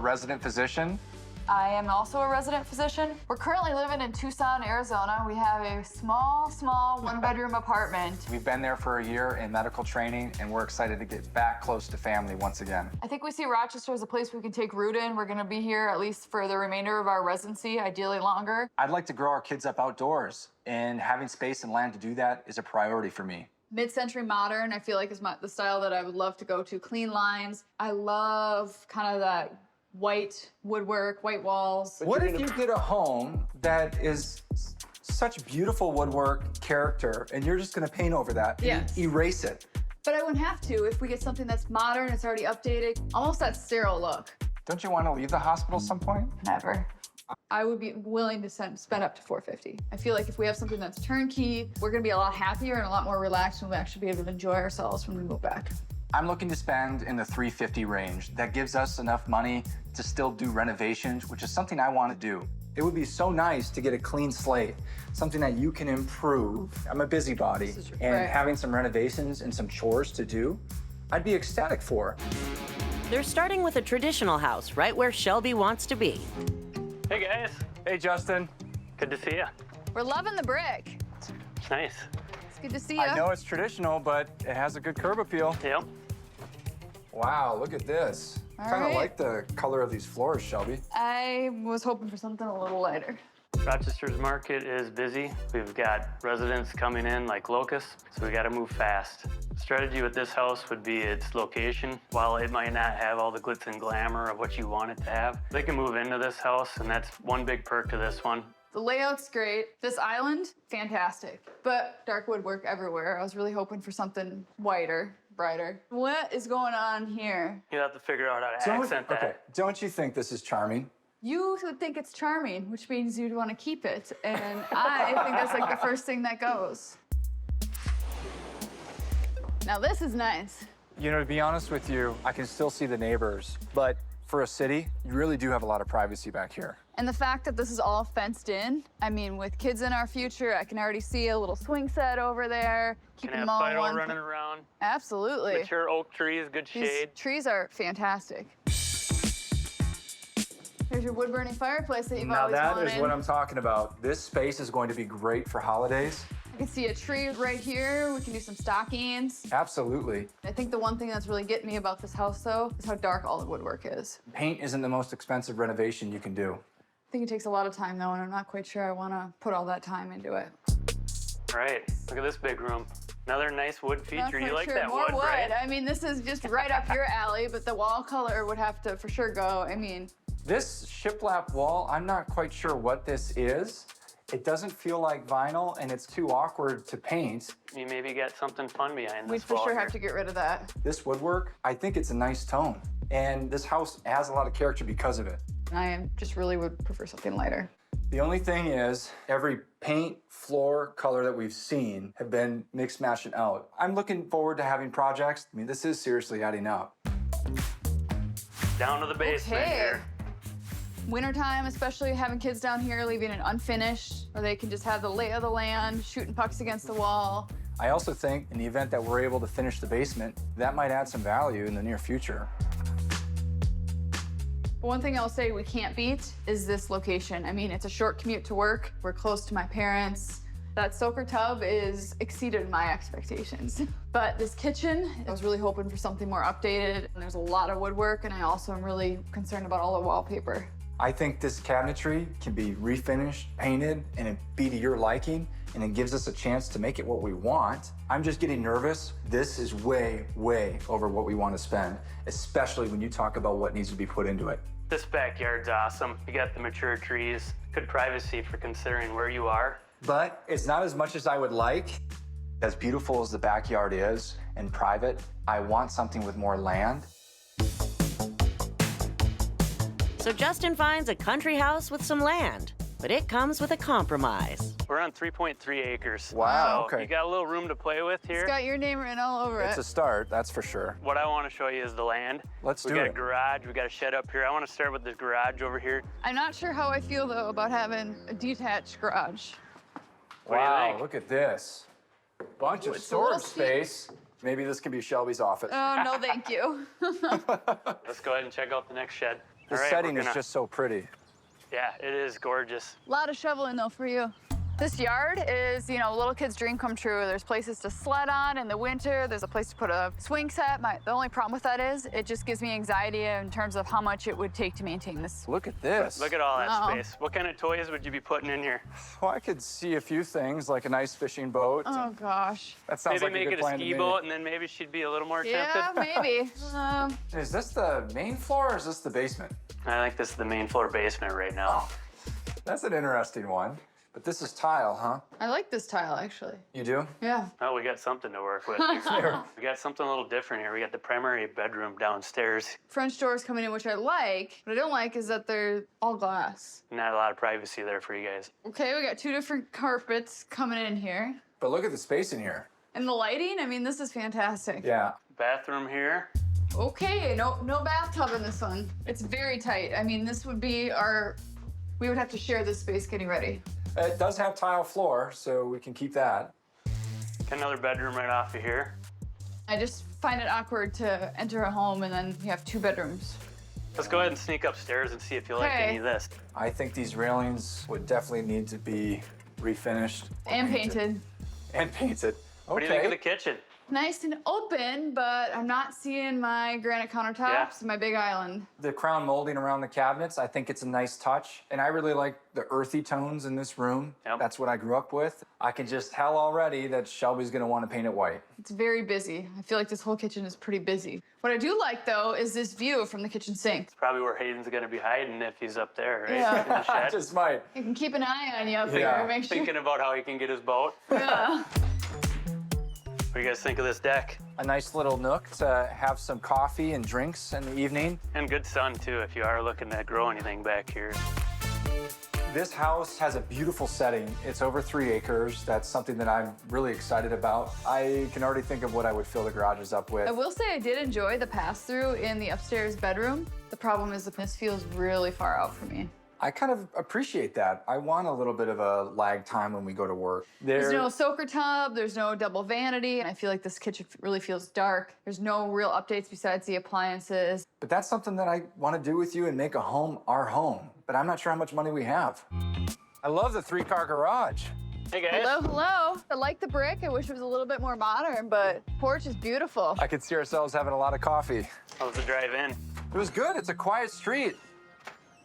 resident physician. I am also a resident physician. We're currently living in Tucson, Arizona. We have a small one-bedroom apartment. We've been there for a year in medical training, and we're excited to get back close to family once again. I think we see Rochester as a place we can take root in. We're gonna be here at least for the remainder of our residency, ideally longer. I'd like to grow our kids up outdoors, and having space and land to do that is a priority for me. Mid-century modern, I feel like is the style that I would love to go to. Clean lines. I love kind of that white woodwork, white walls. What if you get a home that is such beautiful woodwork character, and you're just gonna paint over that and erase it? But I wouldn't have to if we get something that's modern, it's already updated, almost that sterile look. Don't you want to leave the hospital some point? Never. I would be willing to spend up to $450. I feel like if we have something that's turnkey, we're gonna be a lot happier and a lot more relaxed, and we'll actually be able to enjoy ourselves when we move back. I'm looking to spend in the $350 range. That gives us enough money to still do renovations, which is something I want to do. It would be so nice to get a clean slate, something that you can improve. I'm a busybody, and having some renovations and some chores to do, I'd be ecstatic for. They're starting with a traditional house right where Shelby wants to be. Hey, guys. Hey, Justin. Good to see you. We're loving the brick. It's nice. It's good to see you. I know it's traditional, but it has a good curb appeal. Yep. Wow, look at this. All Kind of right. like the color of these floors, Shelby. I was hoping for something a little lighter. Rochester's market is busy. We've got residents coming in like locusts, so we got to move fast. Strategy with this house would be its location. While it might not have all the glitz and glamour of what you want it to have, they can move into this house, and that's one big perk to this one. The layout's great. This island, fantastic. But dark woodwork everywhere. I was really hoping for something whiter, brighter. What is going on here? You have to figure out how to accent that. Okay, don't you think this is charming? You would think it's charming, which means you'd want to keep it. And I think that's like the first thing that goes. Now this is nice. You know, to be honest with you, I can still see the neighbors, but for a city, you really do have a lot of privacy back here. And the fact that this is all fenced in, I mean, with kids in our future, I can already see a little swing set over there. Keeping them all in Fido one. running around. Absolutely. Mature oak trees, good These shade. trees are fantastic. Here's your wood-burning fireplace that you've Now always that wanted. is what I'm talking about. This space is going to be great for holidays. I can see a tree right here. We can do some stockings. Absolutely. I think the one thing that's really getting me about this house, though, is how dark all the woodwork is. Paint isn't the most expensive renovation you can do. I think it takes a lot of time, though, and I'm not quite sure I want to put all that time into it. Right. Look at this big room. Another nice wood Not feature. You quite like sure. that More wood, right? I mean, this is just right up your alley, but the wall color would have to for sure go. I mean, This shiplap wall, I'm not quite sure what this is. It doesn't feel like vinyl, and it's too awkward to paint. You maybe got something fun behind we'd this for wall sure here. have to get rid of that. This woodwork, I think it's a nice tone. And this house has a lot of character because of it. I just really would prefer something lighter. The only thing is, every paint, floor, color that we've seen have been mixed, matched, and out. I'm looking forward to having projects. I mean, this is seriously adding up. Down to the basement Okay. here. Wintertime, especially having kids down here, leaving it unfinished, or they can just have the lay of the land, shooting pucks against the wall. I also think in the event that we're able to finish the basement, that might add some value in the near future. But one thing I'll say we can't beat is this location. I mean, it's a short commute to work. We're close to my parents. That soaker tub is exceeded my expectations. But this kitchen, I was really hoping for something more updated. And there's a lot of woodwork, and I also am really concerned about all the wallpaper. I think this cabinetry can be refinished, painted, and it be to your liking, and it gives us a chance to make it what we want. I'm just getting nervous. This is way, way over what we want to spend, especially when you talk about what needs to be put into it. This backyard's awesome. You got the mature trees, good privacy for considering where you are. But it's not as much as I would like. As beautiful as the backyard is and private, I want something with more land. So Justin finds a country house with some land, but it comes with a compromise. We're on 3.3 acres. Wow, So okay. you got a little room to play with here. It's got your name written all over It's it. a start, that's for sure. What I want to show you is the land. Let's we do got it. a garage, we got a shed up here. I want to start with this garage over here. I'm not sure how I feel, though, about having a detached garage. What do you Wow, think? look at this. Bunch of It's a little storage space. Maybe this can be Shelby's office. Oh, no, thank you. Let's go ahead and check out the next shed. The All right, setting we're is gonna- just so pretty. Yeah, it is gorgeous. A lot of shoveling though for you. This yard is, you know, little kid's dream come true. There's places to sled on in the winter. There's a place to put a swing set. The only problem with that is it just gives me anxiety in terms of how much it would take to maintain this. Look at this. Look at all that Wow. space. What kind of toys would you be putting in here? Well, I could see a few things, like a nice fishing boat. Oh gosh. That sounds Maybe like make a it good a plan to ski me. boat, and then maybe she'd be a little more Yeah, tempted. maybe. Is this the main floor or is this the basement? I think this is the main floor basement right now. That's an interesting one. But this is tile, huh? I like this tile actually. You do? Yeah. Oh, we got something to work with here. We got something a little different here. We got the primary bedroom downstairs. French doors coming in, which I like. What I don't like is that they're all glass. Not a lot of privacy there for you guys. Okay, we got 2 different carpets coming in here. But look at the space in here. And the lighting, I mean, this is fantastic. Yeah. Bathroom here. Okay, no bathtub in this one. It's very tight. I mean, this would be we would have to share this space getting ready. It does have tile floor, so we can keep that. Got another bedroom right off of here. I just find it awkward to enter a home and then you have 2 bedrooms. Let's go ahead and sneak upstairs and see if you like Okay. any of this. I think these railings would definitely need to be refinished. or And painted. And painted. Okay. What do you think of the kitchen? Nice and open, but I'm not seeing my granite countertops Yeah. and my big island. The crown molding around the cabinets, I think it's a nice touch. And I really like the earthy tones in this room. Yep. That's what I grew up with. I can just tell already that Shelby's gonna want to paint it white. It's very busy. I feel like this whole kitchen is pretty busy. What I do like, though, is this view from the kitchen sink. Probably where Hayden's gonna be hiding if he's up there, right? Yeah. In the shed. Just might. I can keep an eye on you up Yeah. here, make sure. Thinking about how he can get his boat. Yeah. What do you guys think of this deck? A nice little nook to have some coffee and drinks in the evening. And good sun, too, if you are looking to grow anything back here. This house has a beautiful setting. It's over 3 acres. That's something that I'm really excited about. I can already think of what I would fill the garages up with. I will say I did enjoy the pass-through in the upstairs bedroom. The problem is that this feels really far out for me. I kind of appreciate that. I want a little bit of a lag time when we go to work. There's no soaker tub, there's no double vanity, and I feel like this kitchen really feels dark. There's no real updates besides the appliances. But that's something that I want to do with you and make a home our home. But I'm not sure how much money we have. I love the 3-car garage. Hey, guys. Hello, hello. I like the brick. I wish it was a little bit more modern, but porch is beautiful. I could see ourselves having a lot of coffee. How's the drive in? It was good. It's a quiet street.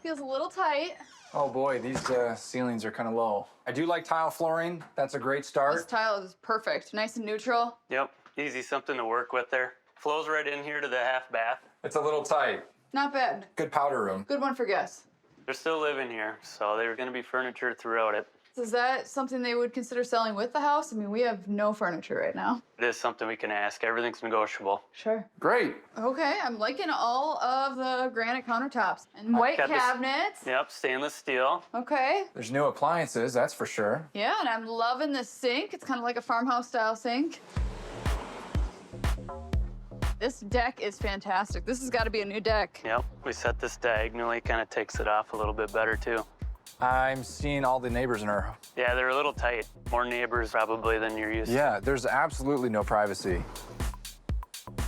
Feels a little tight. Oh boy, these ceilings are kind of low. I do like tile flooring. That's a great This start. tile is perfect. Nice and neutral. Yep, easy something to work with there. Flows right in here to the half bath. It's a little tight. Not bad. Good powder room. Good one for guests. They're still living here, so there's gonna be furniture throughout it. Is that something they would consider selling with the house? I mean, we have no furniture right now. It is something we can ask. Everything's negotiable. Sure. Great. Okay, I'm liking all of the granite countertops and white got this- cabinets. Yep, stainless steel. Okay. There's new appliances, that's for sure. Yeah, and I'm loving this sink. It's kind of like a farmhouse style sink. This deck is fantastic. This has got to be a new deck. Yep, we set this diagonally, kind of takes it off a little bit better too. I'm seeing all the neighbors in our... Yeah, they're a little tight. More neighbors probably than you're used to. Yeah, there's absolutely no privacy.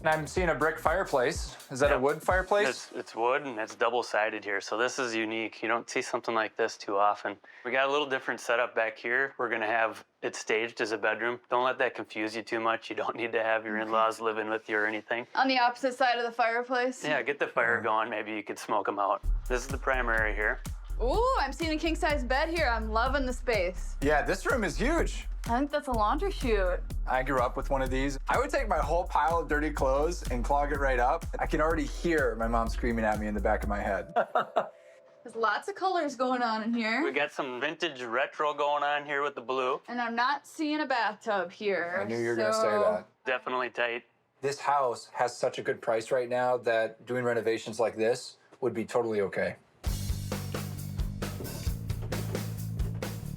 And I'm seeing a brick fireplace. Is that a Yep. wood fireplace? It's wood and it's double-sided here, so this is unique. You don't see something like this too often. We got a little different setup back here. We're gonna have it staged as a bedroom. Don't let that confuse you too much. You don't need to have your in-laws living with you or anything. On the opposite side of the fireplace. Yeah, get the fire going. Maybe you could smoke them out. This is the primary here. Ooh, I'm seeing a king-size bed here. I'm loving the space. Yeah, this room is huge. I think that's a laundry chute. I grew up with one of these. I would take my whole pile of dirty clothes and clog it right up. I can already hear my mom screaming at me in the back of my head. There's lots of colors going on in We here. got some vintage retro going on here with the blue. And I'm not seeing a bathtub here. I knew you were gonna say that. Definitely tight. This house has such a good price right now that doing renovations like this would be totally okay.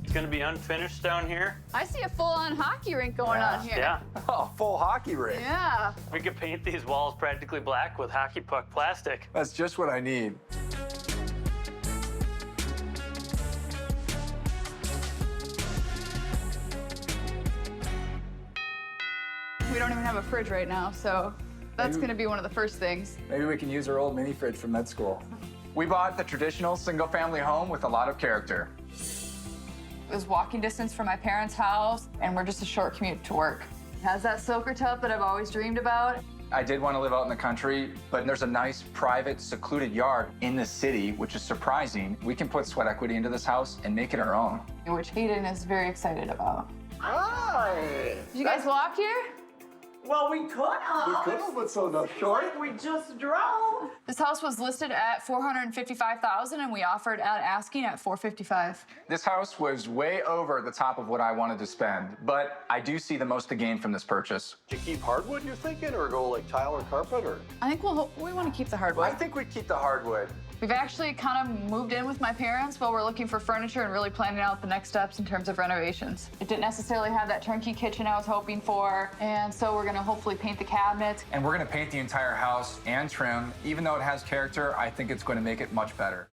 It's gonna be unfinished down here. I see a full-on hockey rink going on here. Yeah. Oh, full hockey ring. Yeah. We could paint these walls practically black with hockey puck plastic. That's just what I need. We don't even have a fridge right now, so that's Maybe- gonna be one of the first things. Maybe we can use our old mini fridge from med school. We bought the traditional single-family home with a lot of character. It was walking distance from my parents' house, and we're just a short commute to work. It has that soaker tub that I've always dreamed about. I did want to live out in the country, but there's a nice, private, secluded yard in the city, which is surprising. We can put sweat equity into this house and make it our own. Which Hayden is very excited about. Hi. Did you guys walk here? Well, we could have. We could have, but so no short. We just drove. This house was listed at $455,000, and we offered at asking at $455,000. This house was way over the top of what I wanted to spend, but I do see the most to gain from this purchase. Do you keep hardwood, you're thinking, or go like tile or carpet, or? I think we want to keep the hardwood. I think we'd keep the hardwood. We've actually kind of moved in with my parents while we're looking for furniture and really planning out the next steps in terms of renovations. It didn't necessarily have that turnkey kitchen I was hoping for, and so we're gonna hopefully paint the cabinets. And we're gonna paint the entire house and trim. Even though it has character, I think it's going to make it much better.